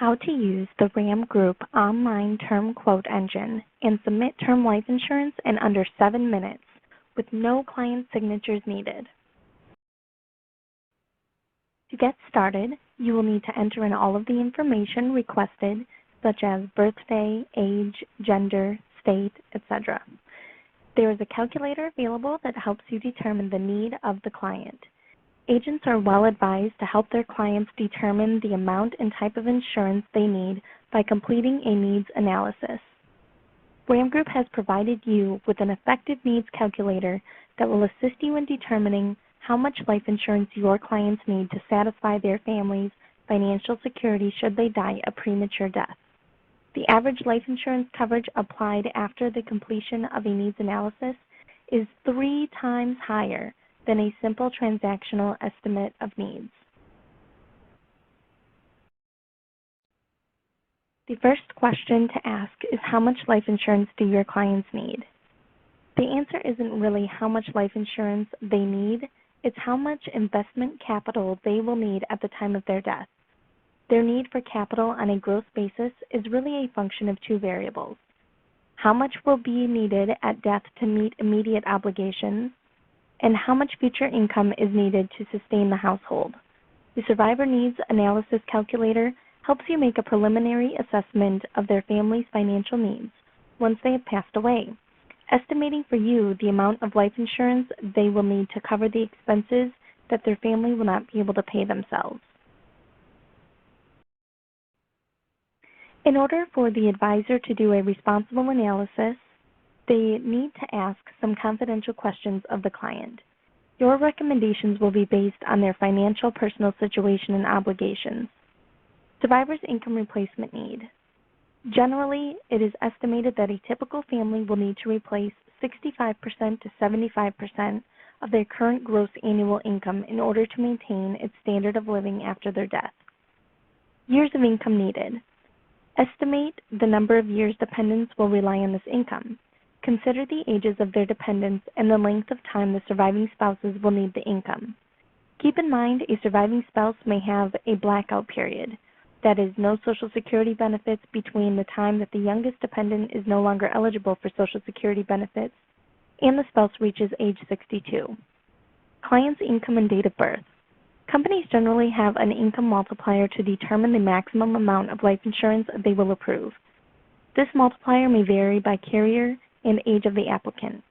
how to use the RAM Group online term quote engine and submit term life insurance in under 7 minutes with no client signatures needed. To get started, you will need to enter in all of the information requested, such as birthday, age, gender, state, etc. There is a calculator available that helps you determine the need of the client. Agents are well advised to help their clients determine the amount and type of insurance they need by completing a needs analysis. RAM Group has provided you with an effective needs calculator that will assist you in determining how much life insurance your clients need to satisfy their family's financial security should they die a premature death. The average life insurance coverage applied after the completion of a needs analysis is 3 times higher than a simple transactional estimate of needs. The first question to ask is, how much life insurance do your clients need? The answer isn't really how much life insurance they need, it's how much investment capital they will need at the time of their death. Their need for capital on a gross basis is really a function of 2 variables. How much will be needed at death to meet immediate obligations, and how much future income is needed to sustain the household. The Survivor Needs Analysis Calculator helps you make a preliminary assessment of their family's financial needs once they have passed away, estimating for you the amount of life insurance they will need to cover the expenses that their family will not be able to pay themselves. In order for the advisor to do a responsible analysis, they need to ask some confidential questions of the client. Your recommendations will be based on their financial personal situation and obligations. Survivor's income replacement need. Generally, it is estimated that a typical family will need to replace 65% to 75% of their current gross annual income in order to maintain its standard of living after their death. Years of income needed. Estimate the number of years dependents will rely on this income. Consider the ages of their dependents and the length of time the surviving spouses will need the income. Keep in mind a surviving spouse may have a blackout period, that is, no Social Security benefits between the time that the youngest dependent is no longer eligible for Social Security benefits and the spouse reaches age 62. Client's income and date of birth. Companies generally have an income multiplier to determine the maximum amount of life insurance they will approve. This multiplier may vary by carrier and age of the applicant.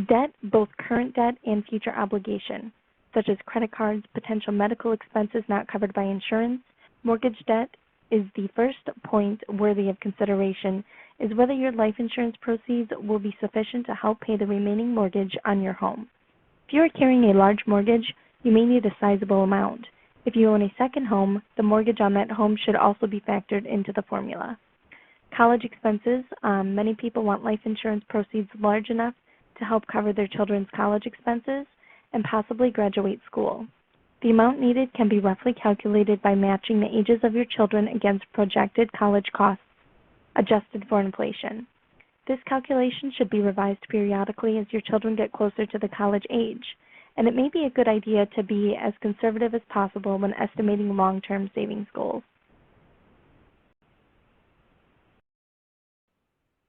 Debt, both current debt and future obligation, such as credit cards, potential medical expenses not covered by insurance. Mortgage debt is the first point worthy of consideration, is whether your life insurance proceeds will be sufficient to help pay the remaining mortgage on your home. If you are carrying a large mortgage, you may need a sizable amount. If you own a second home, the mortgage on that home should also be factored into the formula. College expenses. Many people want life insurance proceeds large enough to help cover their children's college expenses and possibly graduate school. The amount needed can be roughly calculated by matching the ages of your children against projected college costs, adjusted for inflation. This calculation should be revised periodically as your children get closer to the college age, and it may be a good idea to be as conservative as possible when estimating long-term savings goals.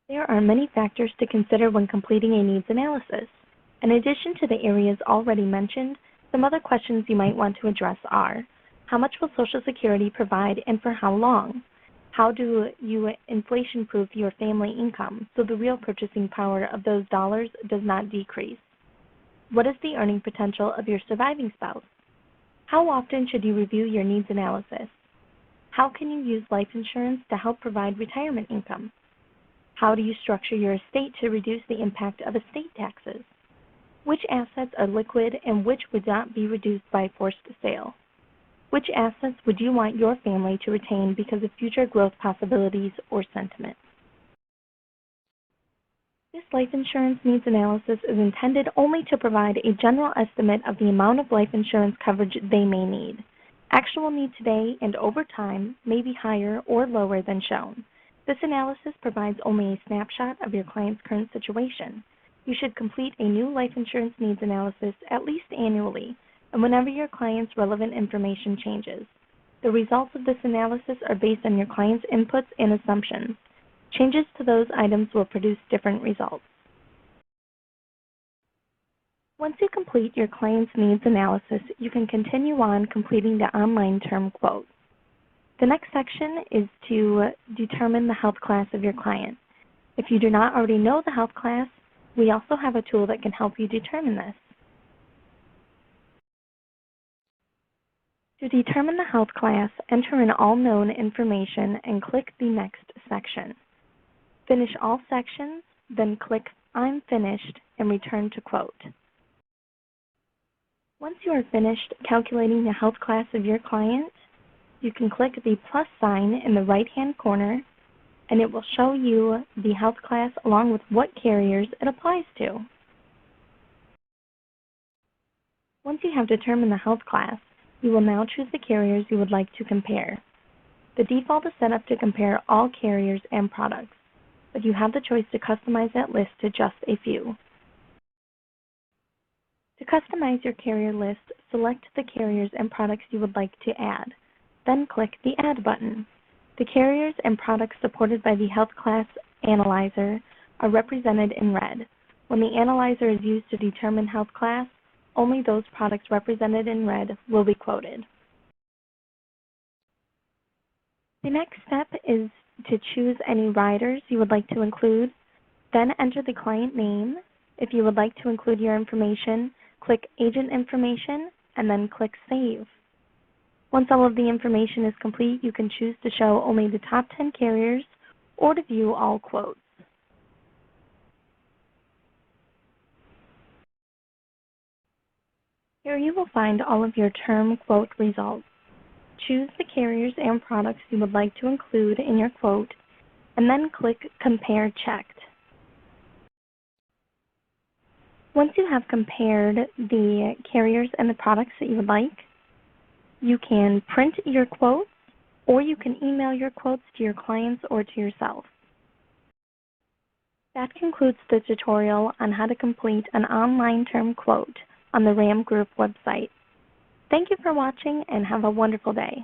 There are many factors to consider when completing a needs analysis. In addition to the areas already mentioned, some other questions you might want to address are, how much will Social Security provide and for how long? How do you inflation-proof your family income so the real purchasing power of those dollars does not decrease? What is the earning potential of your surviving spouse? How often should you review your needs analysis? How can you use life insurance to help provide retirement income? How do you structure your estate to reduce the impact of estate taxes? Which assets are liquid and which would not be reduced by forced sale? Which assets would you want your family to retain because of future growth possibilities or sentiment? This life insurance needs analysis is intended only to provide a general estimate of the amount of life insurance coverage they may need. Actual need today and over time may be higher or lower than shown. This analysis provides only a snapshot of your client's current situation. You should complete a new life insurance needs analysis at least annually and whenever your client's relevant information changes. The results of this analysis are based on your client's inputs and assumptions. Changes to those items will produce different results. Once you complete your client's needs analysis, you can continue on completing the online term quote. The next section is to determine the health class of your client. If you do not already know the health class, we also have a tool that can help you determine this. To determine the health class, enter in all known information and click the Next section. Finish all sections, then click I'm finished and return to quote. Once you are finished calculating the health class of your client, you can click the plus sign in the right-hand corner and it will show you the health class along with what carriers it applies to. Once you have determined the health class, you will now choose the carriers you would like to compare. The default is set up to compare all carriers and products, but you have the choice to customize that list to just a few. To customize your carrier list, select the carriers and products you would like to add. Then click the Add button. The carriers and products supported by the Health Class Analyzer are represented in red. When the analyzer is used to determine health class, only those products represented in red will be quoted. The next step is to choose any riders you would like to include, then enter the client name. If you would like to include your information, click Agent Information and then click Save. Once all of the information is complete, you can choose to show only the top 10 carriers or to view all quotes. Here you will find all of your term quote results. Choose the carriers and products you would like to include in your quote, and then click Compare Checked. Once you have compared the carriers and the products that you would like, you can print your quotes, or you can email your quotes to your clients or to yourself. That concludes the tutorial on how to complete an online term quote on the RAM Group website. Thank you for watching and have a wonderful day.